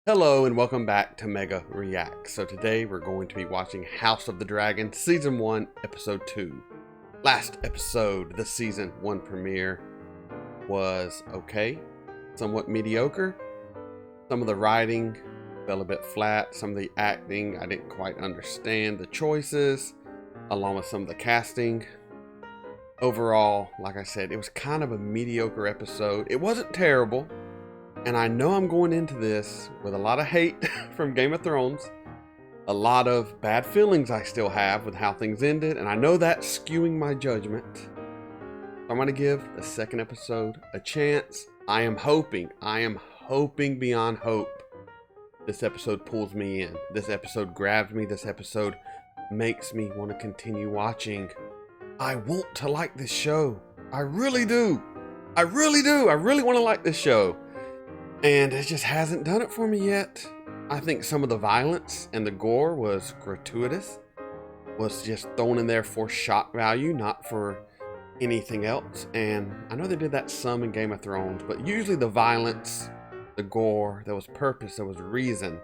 Hello and welcome back to Mega React. So today we're going to be watching House of the Dragon Season 1 Episode 2. Last episode, the Season 1 premiere, was okay, somewhat mediocre. Some of the writing fell a bit flat, some of the acting I didn't quite understand the choices, along with some of the casting. Overall, like I said, it was kind of a mediocre episode. It wasn't terrible. And I know I'm going into this with a lot of hate from Game of Thrones, a lot of bad feelings I still have with how things ended, and I know that's skewing my judgment. So I'm going to give the second episode a chance. I am hoping beyond hope this episode pulls me in. This episode grabs me. This episode makes me want to continue watching. I want to like this show. I really do. I really want to like this show. And it just hasn't done it for me yet. I think some of the violence and the gore was gratuitous, was just thrown in there for shock value, not for anything else. And I know they did that some in Game of Thrones, but usually the violence, the gore, there was purpose, there was reason.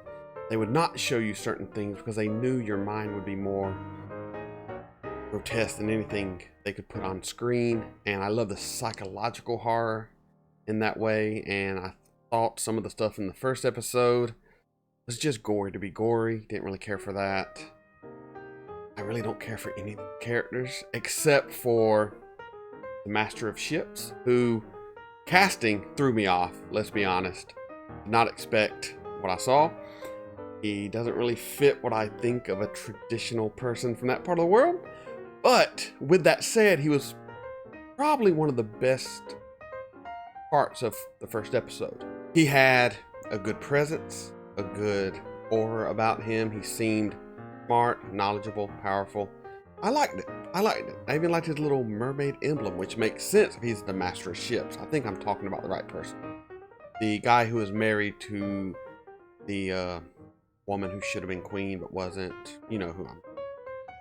They would not show you certain things because they knew your mind would be more grotesque than anything they could put on screen. And I love the psychological horror in that way. And I thought some of the stuff in the first episode was just gory to be gory. Didn't really care for that. I really don't care for any of the characters except for the Master of Ships, who casting threw me off, let's be honest. Did not expect what I saw. He doesn't really fit what I think of a traditional person from that part of the world. But with that said, he was probably one of the best parts of the first episode. He had a good presence, a good aura about him. He seemed smart, knowledgeable, powerful. I liked it. I even liked his little mermaid emblem, which makes sense if he's the Master of Ships. I think I'm talking about the right person. The guy who was married to the woman who should have been queen but wasn't. You know who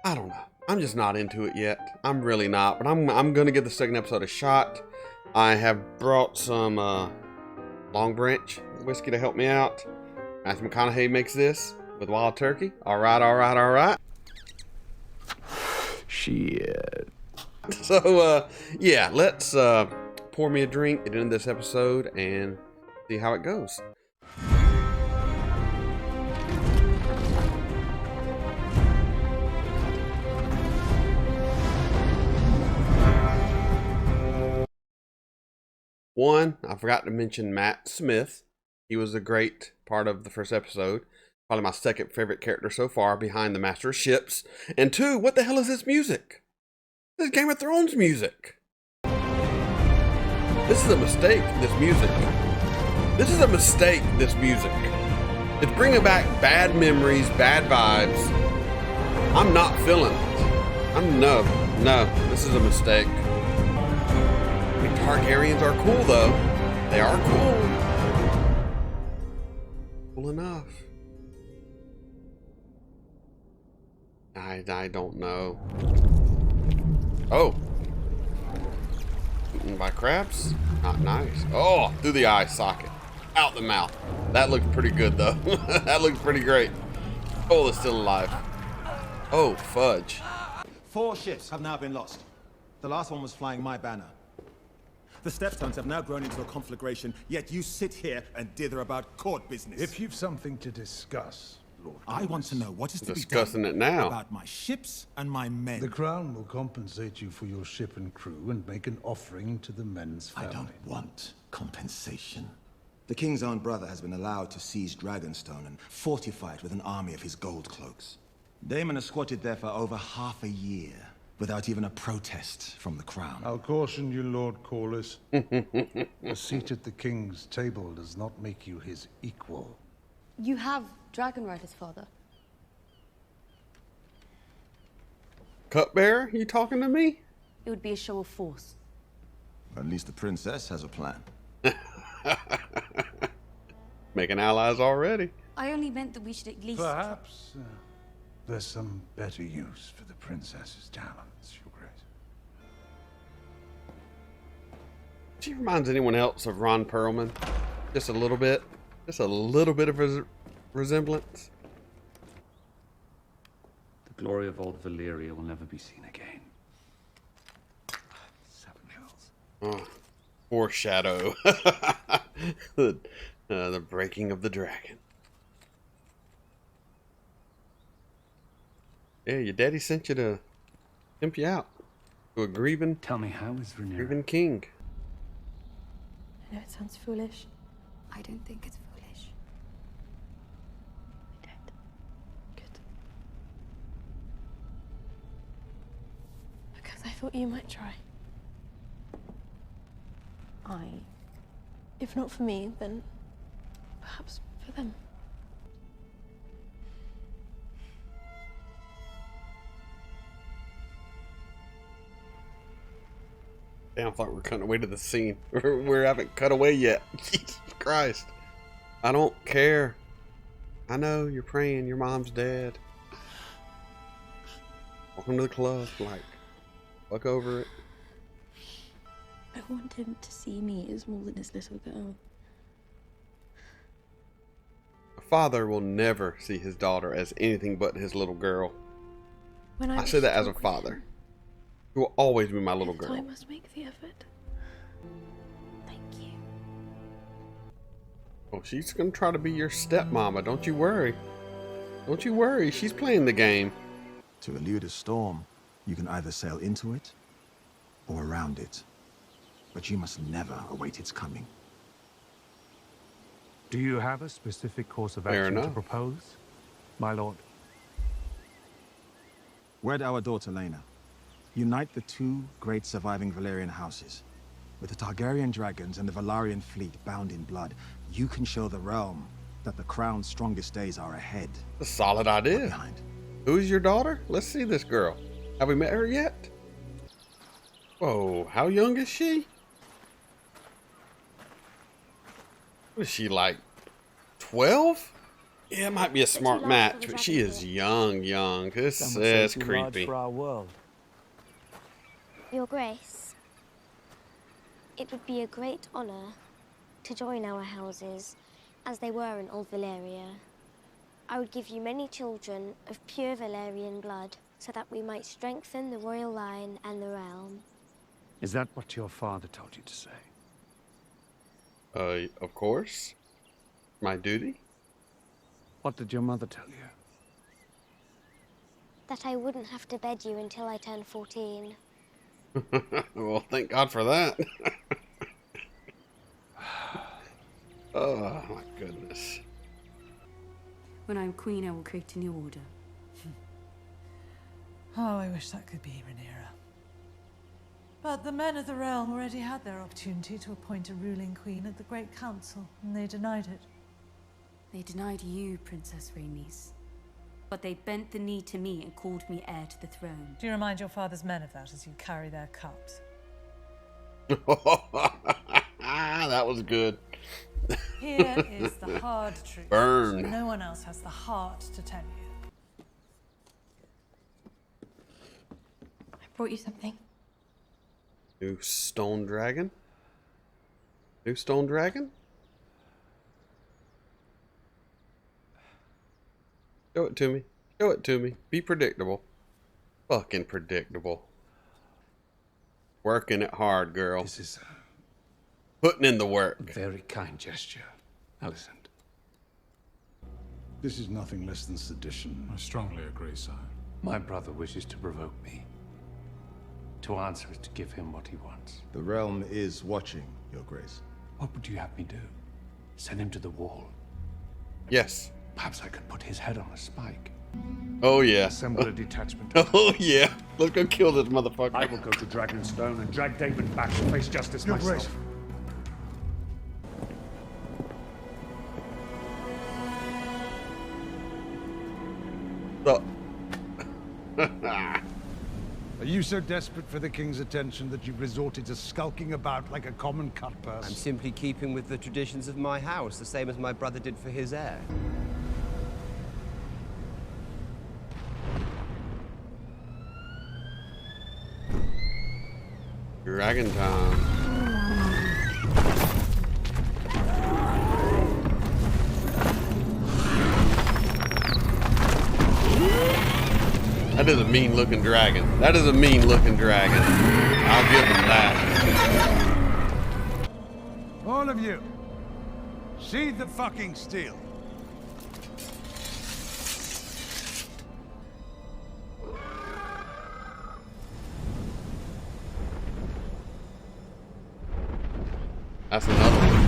I don't know. I'm just not into it yet. I'm really not. But I'm going to give the second episode a shot. I have brought some Long Branch whiskey to help me out. Matthew McConaughey makes this with Wild Turkey. All right. Shit. So, yeah, let's pour me a drink at the end of this episode and see how it goes. One, I forgot to mention Matt Smith. He was a great part of the first episode. Probably my second favorite character so far, behind the Master of Ships. And two, what the hell is this music? This is Game of Thrones music. This is a mistake, this music. This is a mistake, this music. It's bringing back bad memories, bad vibes. I'm not feeling it. No, this is a mistake. Targaryens are cool, though. They are cool. Cool enough. I don't know. Oh. Eaten by crabs? Not nice. Oh, through the eye socket. Out the mouth. That looked pretty good, though. That looked pretty great. Oh, it's still alive. Oh, fudge. 4 ships have now been lost. The last one was flying my banner. The Stepstones have now grown into a conflagration, yet you sit here and dither about court business. If you've something to discuss, Lord I want to know what is to be Discussing done it now. about my ships and my men. The Crown will compensate you for your ship and crew and make an offering to the men's family. I don't want compensation. The King's own brother has been allowed to seize Dragonstone and fortify it with an army of his gold cloaks. Daemon has squatted there for over half a year, without even a protest from the Crown. I'll caution you, Lord Corlys. A seat at the King's table does not make you his equal. You have dragon riders, father. Cupbearer, you talking to me? It would be a show of force. At least the princess has a plan. Making allies already. I only meant that we should at least... Perhaps there's some better use for the princess's talents, Your Grace. She reminds anyone else of Ron Perlman, just a little bit. Just a little bit of resemblance. The glory of old Valyria will never be seen again. Seven Hills. Oh, foreshadow. The breaking of the dragon. Yeah, your daddy sent you to pimp you out to a grieving Tell me, how is Rhaenyra? king. I know it sounds foolish. I don't think it's foolish. I don't. Good. Because I thought you might try. If not for me, then perhaps for them. Damn, I thought we were cutting away to the scene. We haven't cut away yet. Jesus Christ. I don't care. I know you're praying your mom's dead. Welcome to the club. Like, fuck over it. I want him to see me as more than his little girl. A father will never see his daughter as anything but his little girl. When I say that as a father. She will always be my little So girl. I must make the effort. Thank you. Oh, she's gonna try to be your stepmama. Don't you worry. Don't you worry. She's playing the game. To elude a storm, you can either sail into it or around it. But you must never await its coming. Do you have a specific course of Fair action to enough. propose, my lord? Wed our daughter Laena. Unite the two great surviving Valyrian houses. With the Targaryen dragons and the Valyrian fleet bound in blood, you can show the realm that the crown's strongest days are ahead. A solid idea. Behind. Who's your daughter? Let's see this girl. Have we met her yet? Whoa, how young is she? What is she, like 12? Yeah, it might be a smart match, but she is young. This is creepy. For our world. Your Grace, it would be a great honor to join our houses as they were in Old Valyria. I would give you many children of pure Valyrian blood so that we might strengthen the royal line and the realm. Is that what your father told you to say? Of course. My duty? What did your mother tell you? That I wouldn't have to bed you until I turned 14. Well, thank God for that. Oh, my goodness. When I'm queen, I will create a new order. Oh, I wish that could be Rhaenyra. But the men of the realm already had their opportunity to appoint a ruling queen at the Great Council, and they denied it. They denied you, Princess Rhaenys. But they bent the knee to me and called me heir to the throne. Do you remind your father's men of that as you carry their cups? That was good. Here is the hard truth. Burn. No one else has the heart to tell you. I brought you something. New stone dragon? New stone dragon? Show it to me. Show it to me. Be predictable. Fucking predictable. Working it hard, girl. This is Putting in the a work. very kind gesture, Alicent. This is nothing less than sedition. I strongly agree, sire. My brother wishes to provoke me. To answer is to give him what he wants. The realm is watching, Your Grace. What would you have me do? Send him to the wall? Yes. Perhaps I could put his head on a spike. Oh, yeah. Assemble a detachment. Oh, yeah. Let's go kill this motherfucker. I will go to Dragonstone and drag David back to face justice Your myself. Grace. So- Are you so desperate for the king's attention that you've resorted to skulking about like a common cutpurse? I'm simply keeping with the traditions of my house, the same as my brother did for his heir. Dragon time. That is a mean looking dragon. That is a mean looking dragon. I'll give him that. All of you, sheathe the fucking steel. That's another one.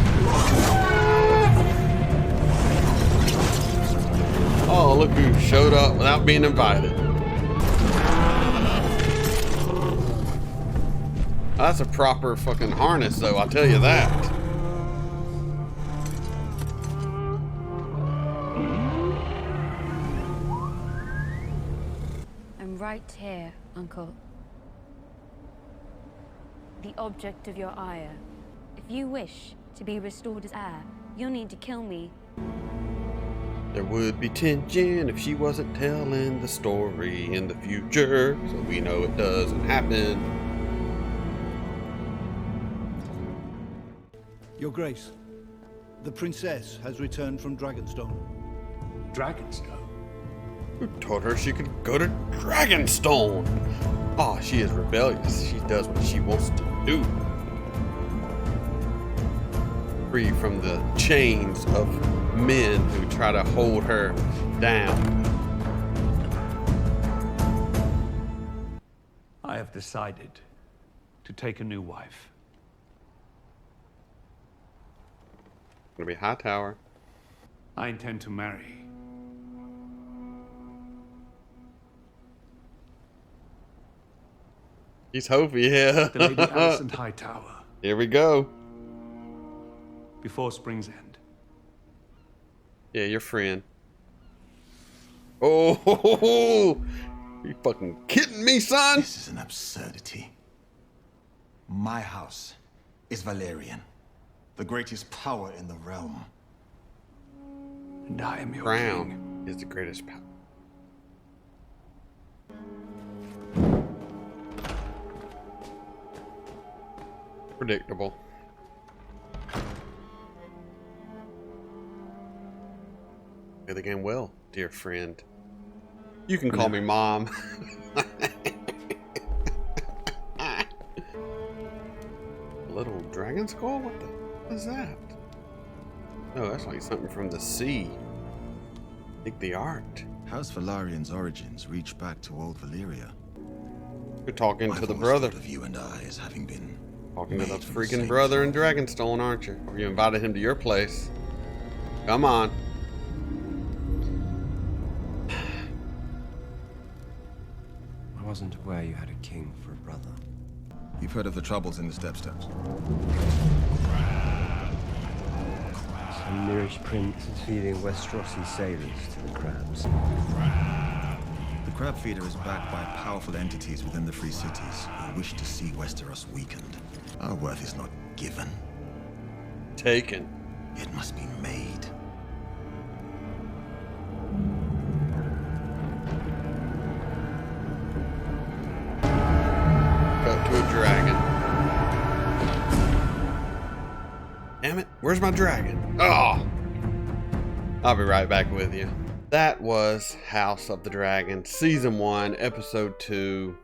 Oh, look who showed up without being invited. That's a proper fucking harness, though, I'll tell you that. I'm right here, Uncle. The object of your ire. If you wish to be restored as heir, you'll need to kill me. There would be tension if she wasn't telling the story in the future, so we know it doesn't happen. Your Grace, the princess has returned from Dragonstone. Dragonstone? Who told her she could go to Dragonstone? Oh, she is rebellious. She does what she wants to do. Free from the chains of men who try to hold her down. I have decided to take a new wife. Gonna be Hightower. I intend to marry. He's Hopi, yeah. The Lady Alicent Hightower. Here we go. Before Spring's End. Yeah, your friend. Oh, you fucking kidding me, son? This is an absurdity. My house is Valerian, the greatest power in the realm. And I am your Crown king. is the greatest power. Predictable. Play the game well, dear friend. You can call me Mom. Little dragon skull? What is that? Oh, that's like something from the sea. I think the art. House Valerian's origins reach back to old Valyria. You're talking I've to the always brother. thought of you and I as having been Talking to the made from freaking same brother in cloth. Dragonstone, aren't you? Or you invited him to your place. Come on. I wasn't aware you had a king for a brother. You've heard of the troubles in the Stepstones. Some Mirish prince is feeding Westerosi sailors to the crabs. The Crab Feeder is backed by powerful entities within the Free Cities who wish to see Westeros weakened. Our worth is not given. Taken. It must be made. Cut to a dragon. Damn it, where's my dragon? Oh! I'll be right back with you. That was House of the Dragon, Season 1, Episode 2.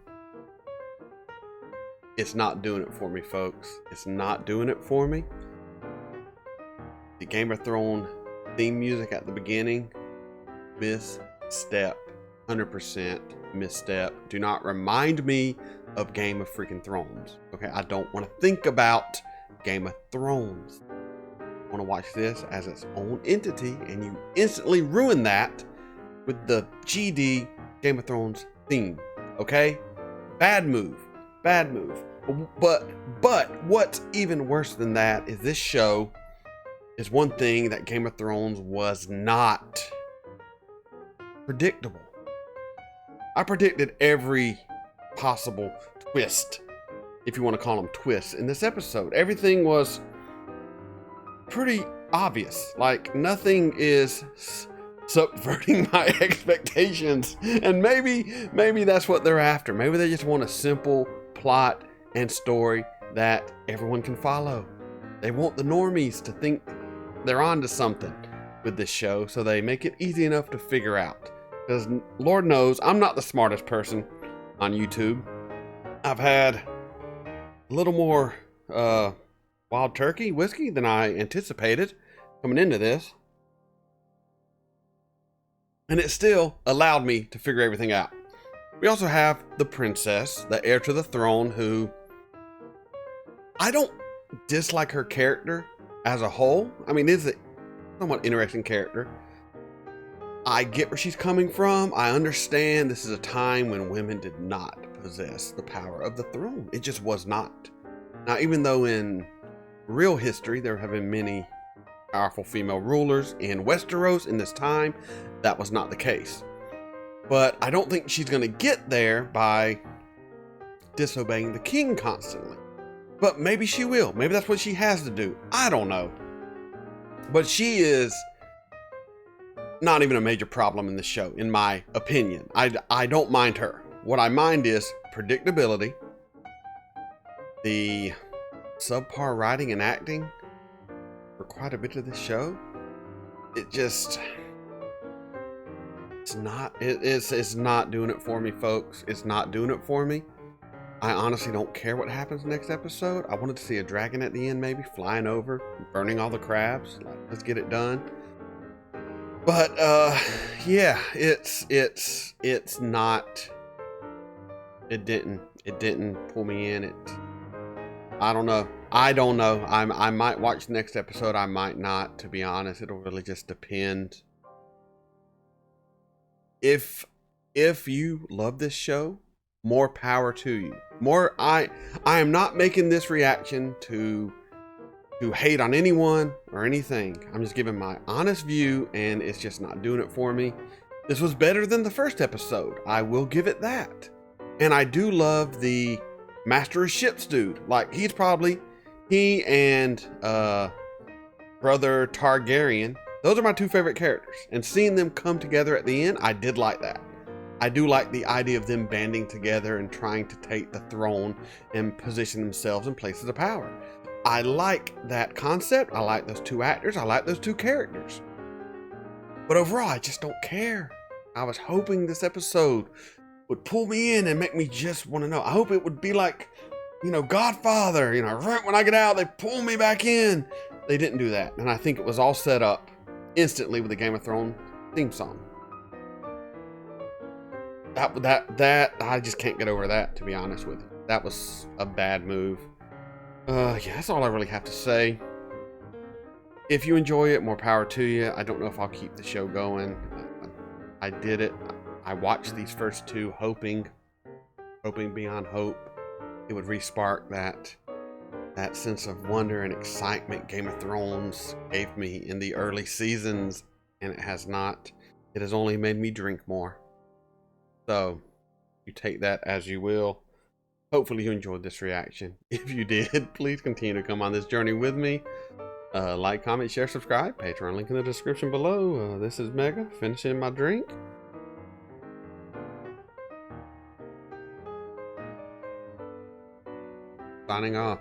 It's not doing it for me, folks. It's not doing it for me. The Game of Thrones theme music at the beginning, misstep. 100% misstep. Do not remind me of Game of freaking Thrones. Okay, I don't want to think about Game of Thrones. I want to watch this as its own entity, and you instantly ruin that with the GD Game of Thrones theme. Okay? Bad move. Bad move. But what's even worse than that is this show is one thing that Game of Thrones was not. Predictable. I predicted every possible twist, if you want to call them twists, in this episode. Everything was pretty obvious. Like, nothing is subverting my expectations. And maybe that's what they're after. Maybe they just want a simple plot and story that everyone can follow. They want the normies to think they're onto something with this show, so they make it easy enough to figure out. Because Lord knows I'm not the smartest person on YouTube. I've had a little more wild turkey whiskey than I anticipated coming into this. And it still allowed me to figure everything out. We also have the princess, the heir to the throne, who I don't dislike her character as a whole. I mean, it's a somewhat interesting character. I get where she's coming from. I understand this is a time when women did not possess the power of the throne. It just was not. Now, even though in real history there have been many powerful female rulers in Westeros in this time, that was not the case. But I don't think she's going to get there by disobeying the king constantly. But maybe she will. Maybe that's what she has to do. I don't know. But she is not even a major problem in the show, in my opinion. I don't mind her. What I mind is predictability, the subpar writing and acting for quite a bit of this show. It just, it's not doing it for me, folks. It's not doing it for me. I honestly don't care what happens next episode. I wanted to see a dragon at the end, maybe flying over, burning all the crabs. Like, let's get it done. But yeah, it's not. It didn't pull me in. I don't know. I might watch the next episode. I might not. To be honest, it'll really just depend. If you love this show, more power to you. I am not making this reaction to hate on anyone or anything. I'm just giving my honest view, and it's just not doing it for me. This was better than the first episode. I will give it that. And I do love the Master of Ships dude. Like, he and Brother Targaryen, those are my two favorite characters. And seeing them come together at the end, I did like that. I do like the idea of them banding together and trying to take the throne and position themselves in places of power. I like that concept. I like those two actors. I like those two characters. But overall, I just don't care. I was hoping this episode would pull me in and make me just want to know. I hope it would be like, Godfather, right when I get out, they pull me back in. They didn't do that. And I think it was all set up instantly with the Game of Thrones theme song. That I just can't get over that, to be honest with you. That was a bad move. Yeah, that's all I really have to say. If you enjoy it, more power to you. I don't know if I'll keep the show going. I did it. I watched these first two hoping beyond hope it would re-spark that sense of wonder and excitement Game of Thrones gave me in the early seasons, and it has not. It has only made me drink more. So, you take that as you will. Hopefully you enjoyed this reaction. If you did, please continue to come on this journey with me. Like, comment, share, subscribe. Patreon link in the description below. This is Mega, finishing my drink. Signing off.